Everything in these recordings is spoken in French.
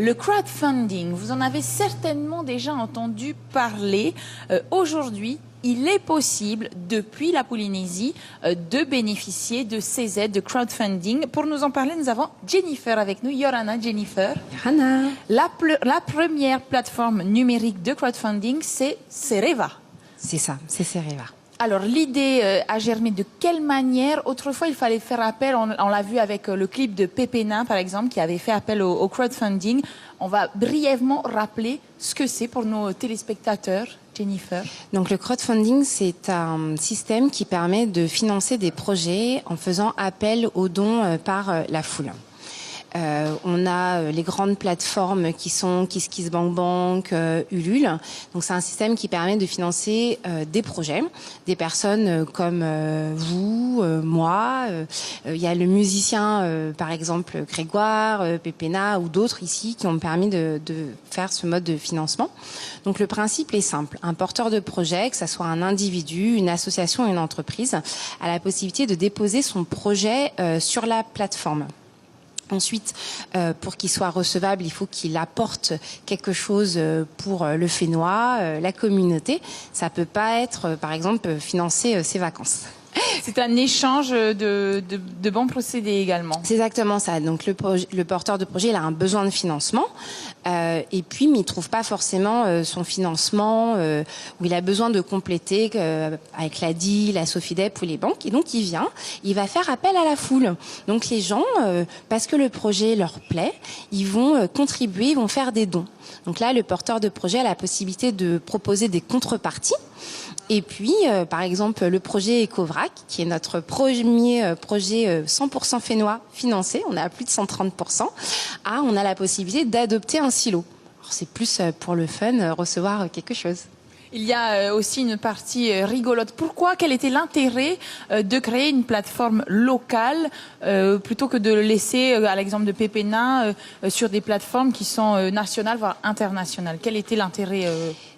Le crowdfunding, vous en avez certainement déjà entendu parler. Aujourd'hui, il est possible, depuis la Polynésie, de bénéficier de ces aides de crowdfunding. Pour nous en parler, nous avons Jennifer avec nous. Yorana, Jennifer. Yorana. La première plateforme numérique de crowdfunding, c'est Cereva. C'est ça, c'est Cereva. Alors, l'idée a germé de quelle manière? Autrefois, il fallait faire appel, on l'a vu avec le clip de Pépénin, par exemple, qui avait fait appel au crowdfunding. On va brièvement rappeler ce que c'est pour nos téléspectateurs. Jennifer. Donc, le crowdfunding, c'est un système qui permet de financer des projets en faisant appel aux dons par la foule. On a les grandes plateformes qui sont KissKissBankBank, Ulule. Donc c'est un système qui permet de financer des projets, des personnes comme vous, moi. Il y a le musicien, par exemple Grégoire, Pépéna ou d'autres ici qui ont permis de faire ce mode de financement. Donc le principe est simple. Un porteur de projet, que ce soit un individu, une association ou une entreprise, a la possibilité de déposer son projet sur la plateforme. Ensuite, pour qu'il soit recevable, il faut qu'il apporte quelque chose pour le Fénois, la communauté. Ça peut pas être, par exemple, financer ses vacances. C'est un échange de bons procédés également. C'est exactement ça. Donc le porteur de projet, il a un besoin de financement et puis mais il trouve pas forcément son financement où il a besoin de compléter avec l'ADI, la Sofidep ou les banques. Et donc il va faire appel à la foule. Donc les gens, parce que le projet leur plaît, ils vont contribuer, ils vont faire des dons. Donc là, le porteur de projet a la possibilité de proposer des contreparties. Et puis, par exemple, le projet Ecovrac, qui est notre premier projet 100% fénois financé, on est à plus de 130%, on a la possibilité d'adopter un silo. Alors, c'est plus pour le fun, recevoir quelque chose. Il y a aussi une partie rigolote. Pourquoi? Quel était l'intérêt de créer une plateforme locale plutôt que de le laisser, à l'exemple de Pépénin, sur des plateformes qui sont nationales, voire internationales? Quel était l'intérêt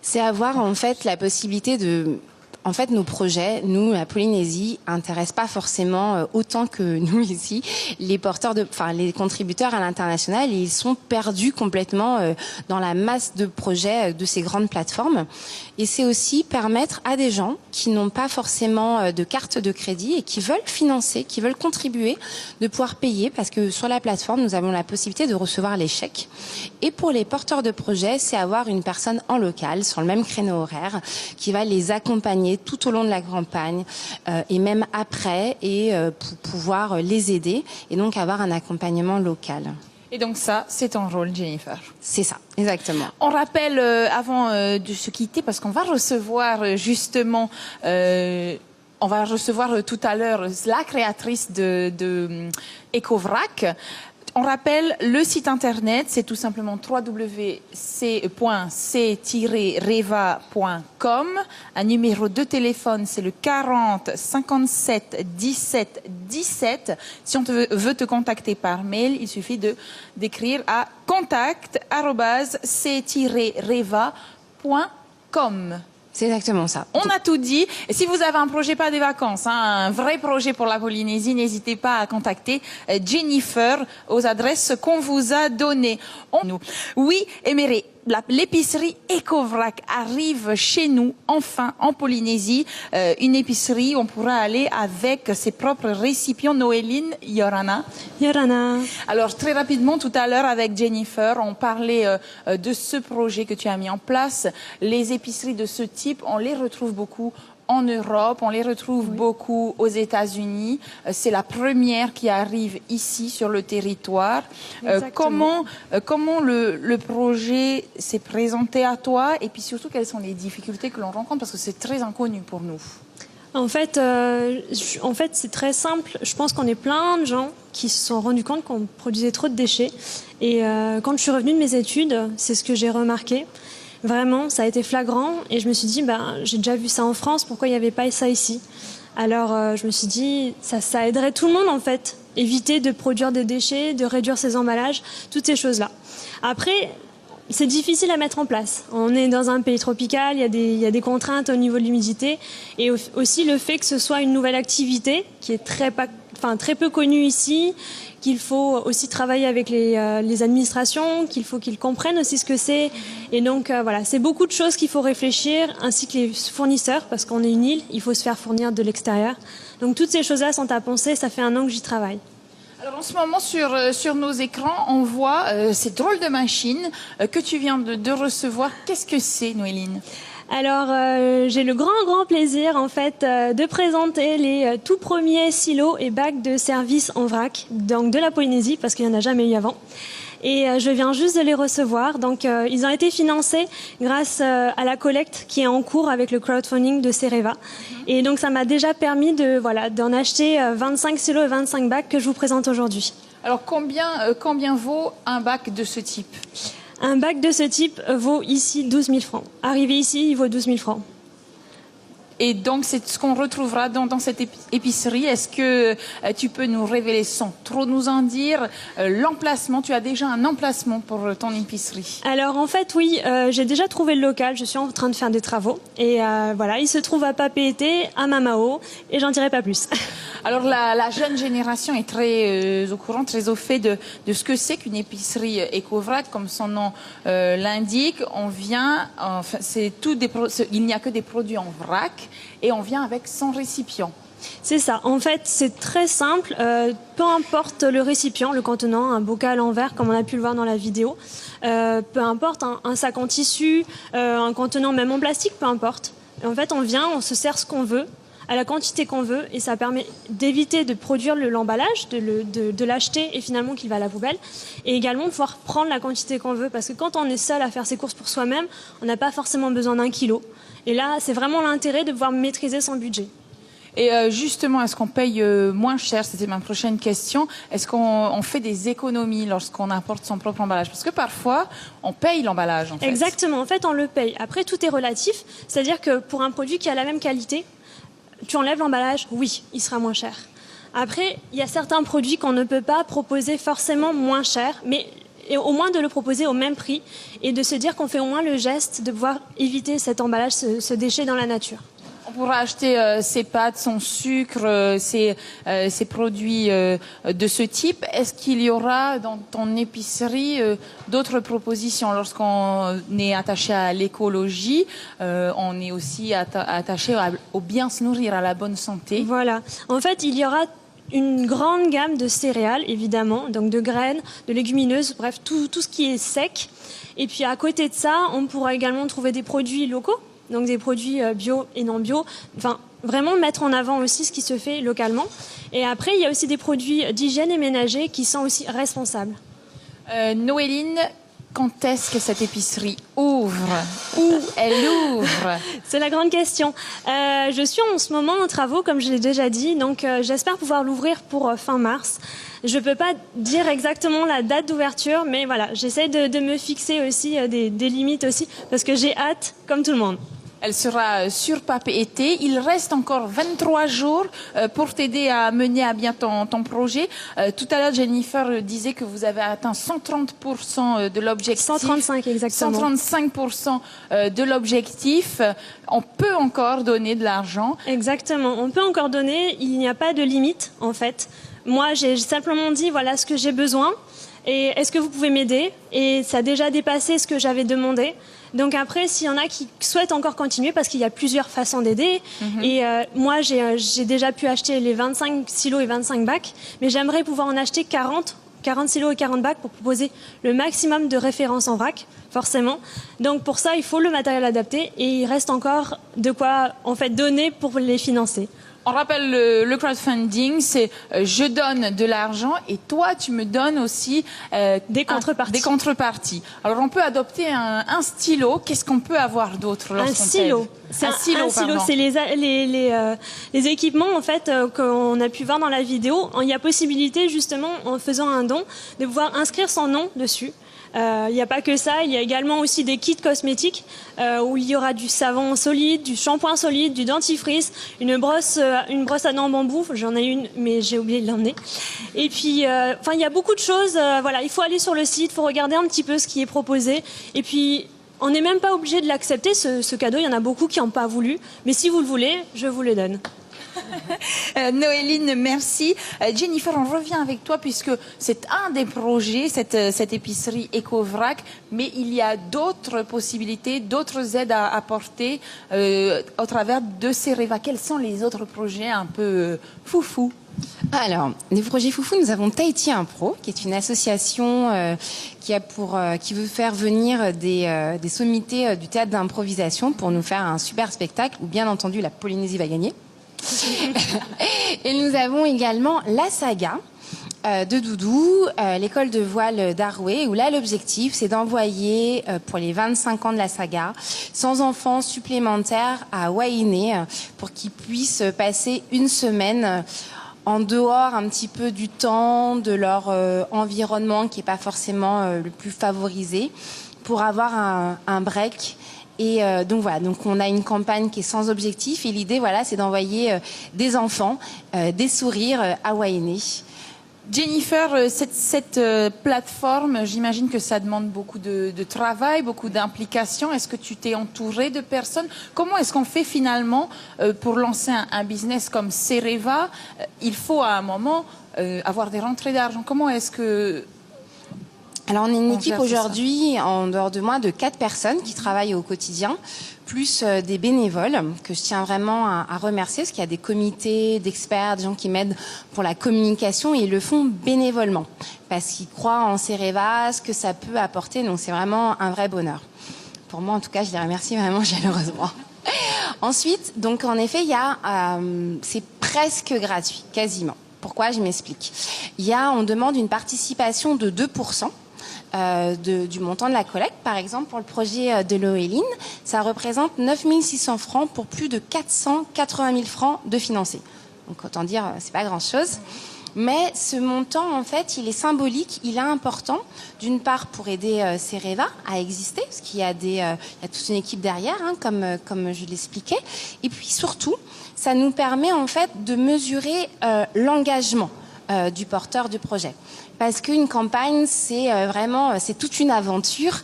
C'est avoir en fait la possibilité de... En fait, nos projets, nous, la Polynésie, intéressent pas forcément autant que nous ici, les contributeurs à l'international, et ils sont perdus complètement dans la masse de projets de ces grandes plateformes. Et c'est aussi permettre à des gens qui n'ont pas forcément de carte de crédit et qui veulent financer, qui veulent contribuer, de pouvoir payer, parce que sur la plateforme, nous avons la possibilité de recevoir les chèques. Et pour les porteurs de projets, c'est avoir une personne en local, sur le même créneau horaire, qui va les accompagner tout au long de la campagne et même après, et pour pouvoir les aider et donc avoir un accompagnement local. Et donc ça, c'est ton rôle, Jennifer. C'est ça, exactement. On rappelle, avant de se quitter, parce qu'on va recevoir justement... on va recevoir tout à l'heure la créatrice de Ecovrac. On rappelle le site internet, c'est tout simplement www.c-reva.com. Un numéro de téléphone, c'est le 40 57 17 17. Si on veut te contacter par mail, il suffit d'écrire à contact@c-reva.com. C'est exactement ça. On a tout dit. Et si vous avez un projet, pas des vacances, un vrai projet pour la Polynésie, n'hésitez pas à contacter Jennifer aux adresses qu'on vous a données. Oui, Éméré, l'épicerie Ecovrac arrive chez nous, enfin, en Polynésie. Une épicerie où on pourra aller avec ses propres récipients. Noéline, Yorana. Yorana. Alors, très rapidement, tout à l'heure, avec Jennifer, on parlait de ce projet que tu as mis en place. Les épiceries de ce type, on les retrouve beaucoup en Europe, on les retrouve beaucoup aux États-Unis. C'est la première qui arrive ici sur le territoire. Comment le projet s'est présenté à toi, et puis surtout quelles sont les difficultés que l'on rencontre, parce que c'est très inconnu pour nous. En fait, c'est très simple. Je pense qu'on est plein de gens qui se sont rendus compte qu'on produisait trop de déchets. Et quand je suis revenue de mes études, c'est ce que j'ai remarqué. Vraiment, ça a été flagrant. Et je me suis dit, j'ai déjà vu ça en France, pourquoi il n'y avait pas ça ici? Alors, je me suis dit, ça aiderait tout le monde, en fait. Éviter de produire des déchets, de réduire ses emballages, toutes ces choses-là. Après, c'est difficile à mettre en place. On est dans un pays tropical, il y a des contraintes au niveau de l'humidité. Et aussi le fait que ce soit une nouvelle activité qui est très peu connu ici, qu'il faut aussi travailler avec les administrations, qu'il faut qu'ils comprennent aussi ce que c'est. Et donc voilà, c'est beaucoup de choses qu'il faut réfléchir, ainsi que les fournisseurs, parce qu'on est une île, il faut se faire fournir de l'extérieur. Donc toutes ces choses-là sont à penser, ça fait 1 an que j'y travaille. Alors en ce moment sur nos écrans, on voit ces drôles de machines que tu viens de recevoir. Qu'est-ce que c'est, Noéline ? Alors, j'ai le grand plaisir en fait de présenter les tout premiers silos et bacs de service en vrac, donc de la Polynésie, parce qu'il n'y en a jamais eu avant. Et je viens juste de les recevoir. Donc, ils ont été financés grâce à la collecte qui est en cours avec le crowdfunding de Cereva. Et donc, ça m'a déjà permis d'en acheter 25 silos et 25 bacs que je vous présente aujourd'hui. Alors, combien vaut un bac de ce type ? Un bac de ce type vaut ici 12 000 francs. Arrivé ici, il vaut 12 000 francs. Et donc, c'est ce qu'on retrouvera dans cette épicerie. Est-ce que tu peux nous révéler, sans trop nous en dire, l'emplacement ? Tu as déjà un emplacement pour ton épicerie ? Alors, en fait, oui, j'ai déjà trouvé le local. Je suis en train de faire des travaux. Et voilà, il se trouve à Papeete, à Mamao. Et j'en dirai pas plus. Alors, la jeune génération est très au courant, très au fait de ce que c'est qu'une épicerie éco-vrac, comme son nom l'indique. Il n'y a que des produits en vrac. Et on vient avec son récipient. C'est ça. En fait, c'est très simple. Peu importe le récipient, le contenant, un bocal en verre, comme on a pu le voir dans la vidéo. Peu importe, un sac en tissu, un contenant même en plastique, peu importe. En fait, on vient, on se sert ce qu'on veut, à la quantité qu'on veut, et ça permet d'éviter de produire l'emballage, de l'acheter et finalement qu'il va à la poubelle, et également de pouvoir prendre la quantité qu'on veut, parce que quand on est seul à faire ses courses pour soi-même, on n'a pas forcément besoin d'1 kilo. Et là, c'est vraiment l'intérêt de pouvoir maîtriser son budget. Et justement, est-ce qu'on paye moins cher ? C'était ma prochaine question. Est-ce qu'on fait des économies lorsqu'on apporte son propre emballage ? Parce que parfois, on paye l'emballage, en fait. Exactement. En fait, on le paye. Après, tout est relatif. C'est-à-dire que pour un produit qui a la même qualité, tu enlèves l'emballage, oui, il sera moins cher. Après, il y a certains produits qu'on ne peut pas proposer forcément moins cher, mais et au moins de le proposer au même prix et de se dire qu'on fait au moins le geste de pouvoir éviter cet emballage, ce déchet dans la nature. On pourra acheter ses pâtes, son sucre, ses produits de ce type. Est-ce qu'il y aura dans ton épicerie d'autres propositions ? Lorsqu'on est attaché à l'écologie, on est aussi attaché au bien se nourrir, à la bonne santé. Voilà. En fait, il y aura une grande gamme de céréales, évidemment, donc de graines, de légumineuses, bref, tout ce qui est sec. Et puis à côté de ça, on pourra également trouver des produits locaux, donc des produits bio et non bio. Enfin, vraiment mettre en avant aussi ce qui se fait localement. Et après, il y a aussi des produits d'hygiène et ménager qui sont aussi responsables. Noéline, quand est-ce que cette épicerie ouvre ? Où elle ouvre ? C'est la grande question. Je suis en ce moment en travaux, comme je l'ai déjà dit, donc j'espère pouvoir l'ouvrir pour fin mars. Je ne peux pas dire exactement la date d'ouverture, mais voilà, j'essaie de me fixer aussi des limites aussi, parce que j'ai hâte, comme tout le monde. Elle sera sur Papeete. Il reste encore 23 jours pour t'aider à mener à bien ton projet. Tout à l'heure, Jennifer disait que vous avez atteint 130% de l'objectif. 135 exactement. 135% de l'objectif. On peut encore donner de l'argent. Exactement. On peut encore donner. Il n'y a pas de limite, en fait. Moi, j'ai simplement dit, voilà ce que j'ai besoin. Et est-ce que vous pouvez m'aider ? Et ça a déjà dépassé ce que j'avais demandé. Donc après, s'il y en a qui souhaitent encore continuer, parce qu'il y a plusieurs façons d'aider. Et moi, j'ai déjà pu acheter les 25 silos et 25 bacs, mais j'aimerais pouvoir en acheter 40 silos et 40 bacs pour proposer le maximum de références en vrac, forcément. Donc pour ça, il faut le matériel adapté et il reste encore de quoi en fait donner pour les financer. On rappelle le crowdfunding, c'est je donne de l'argent et toi tu me donnes aussi des contreparties. Alors on peut adopter un stylo. Qu'est-ce qu'on peut avoir d'autre lorsqu'on stylo. C'est un stylo. C'est les équipements en fait qu'on a pu voir dans la vidéo. Il y a possibilité justement en faisant un don de pouvoir inscrire son nom dessus. Il n'y a pas que ça, il y a également aussi des kits cosmétiques où il y aura du savon solide, du shampoing solide, du dentifrice, une brosse à dents en bambou. J'en ai une, mais j'ai oublié de l'emmener. Et puis, il y a beaucoup de choses. Voilà, il faut aller sur le site, il faut regarder un petit peu ce qui est proposé. Et puis, on n'est même pas obligé de l'accepter, ce cadeau. Il y en a beaucoup qui n'ont pas voulu. Mais si vous le voulez, je vous le donne. Noéline, merci. Jennifer, on revient avec toi puisque c'est un des projets, cette épicerie Ecovrac, mais il y a d'autres possibilités, d'autres aides à apporter au travers de Cereva. Quels sont les autres projets un peu foufou? Alors, les projets foufou, nous avons Tahiti Impro, qui est une association qui veut faire venir des sommités du théâtre d'improvisation pour nous faire un super spectacle, où bien entendu la Polynésie va gagner. Et nous avons également la saga de Doudou, l'école de voile d'Aroué, où là l'objectif c'est d'envoyer pour les 25 ans de la saga 100 enfants supplémentaires à Wainé pour qu'ils puissent passer une semaine en dehors un petit peu du temps, de leur environnement qui n'est pas forcément le plus favorisé, pour avoir un break. Et donc voilà, donc on a une campagne qui est sans objectif et l'idée voilà, c'est d'envoyer des enfants, des sourires à Wainé. Jennifer, cette plateforme, j'imagine que ça demande beaucoup de travail, beaucoup d'implication. Est-ce que tu t'es entouré de personnes? Comment est-ce qu'on fait finalement pour lancer un business comme Cereva? Il faut à un moment avoir des rentrées d'argent. Comment est-ce que... Alors on est une équipe aujourd'hui, en dehors de moi, de 4 personnes qui travaillent au quotidien, plus des bénévoles que je tiens vraiment à remercier, parce qu'il y a des comités d'experts, des gens qui m'aident pour la communication et ils le font bénévolement, parce qu'ils croient en Cereva, ce que ça peut apporter, donc c'est vraiment un vrai bonheur. Pour moi en tout cas, je les remercie vraiment chaleureusement. Ensuite, donc en effet, c'est presque gratuit, quasiment. Pourquoi? Je m'explique. On demande une participation de 2%. Du montant de la collecte. Par exemple, pour le projet de Noéline, ça représente 9 600 francs pour plus de 480 000 francs de financé. Donc autant dire, c'est pas grand-chose. Mais ce montant, en fait, il est symbolique, il est important. D'une part, pour aider Cereva à exister, parce qu'il y a toute une équipe derrière, hein, comme je l'expliquais. Et puis surtout, ça nous permet en fait de mesurer l'engagement du porteur du projet. Parce qu'une campagne, c'est toute une aventure.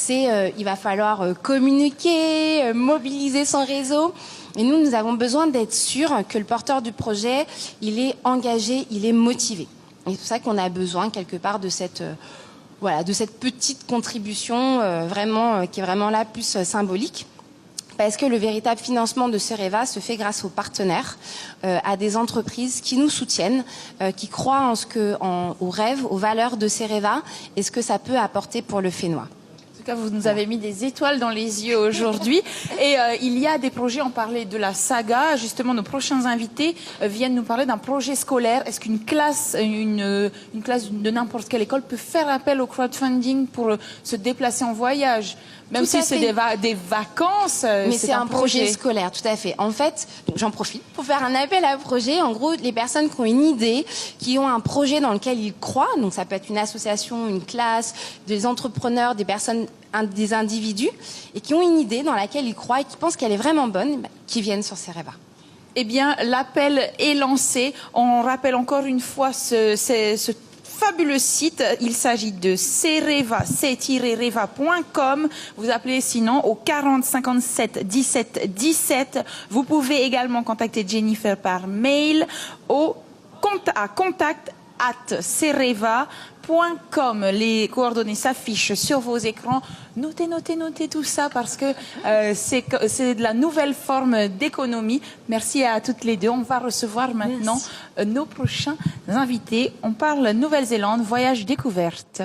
Il va falloir communiquer, mobiliser son réseau. Et nous avons besoin d'être sûrs que le porteur du projet, il est engagé, il est motivé. Et c'est pour ça qu'on a besoin quelque part de cette petite contribution qui est vraiment là plus symbolique. Parce que le véritable financement de Cereva se fait grâce aux partenaires, à des entreprises qui nous soutiennent, qui croient aux rêves, aux valeurs de Cereva et ce que ça peut apporter pour le Fénois. En tout cas, vous nous avez mis des étoiles dans les yeux aujourd'hui. Et il y a des projets, on parlait de la saga. Justement, nos prochains invités viennent nous parler d'un projet scolaire. Est-ce qu'une classe, une classe de n'importe quelle école peut faire appel au crowdfunding pour se déplacer en voyage? Même si c'est des vacances, mais c'est un projet scolaire, tout à fait. En fait, j'en profite pour faire un appel à projet. En gros, les personnes qui ont une idée, qui ont un projet dans lequel ils croient, donc ça peut être une association, une classe, des entrepreneurs, des personnes, des individus, et qui ont une idée dans laquelle ils croient et qui pensent qu'elle est vraiment bonne, qui viennent sur Cereva. Eh bien, l'appel est lancé. On rappelle encore une fois ce fabuleux site. Il s'agit de Cereva, c-reva.com. Vous appelez sinon au 40 57 17 17. Vous pouvez également contacter Jennifer par mail à contact@cereva.com. Les coordonnées s'affichent sur vos écrans. Notez tout ça parce que c'est de la nouvelle forme d'économie. Merci à toutes les deux. On va recevoir maintenant nos prochains invités. On parle Nouvelle-Zélande, voyage découverte.